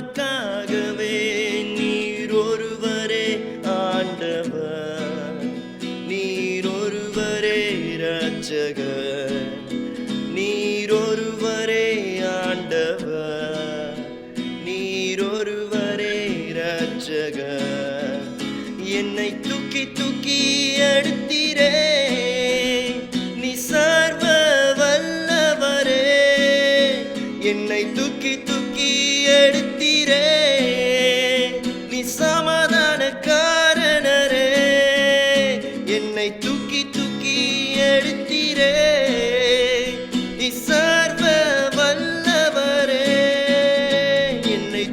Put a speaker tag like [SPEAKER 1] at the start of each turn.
[SPEAKER 1] உமக்காகவே நீர் ஒருவரே ஆண்டவர், நீர் ஒருவரே இரட்சகர், நீர் ஒருவரே ஆண்டவர், நீர் ஒருவரே இரட்சகர். என்னை தூக்கி தூக்கி எடுத்தீரே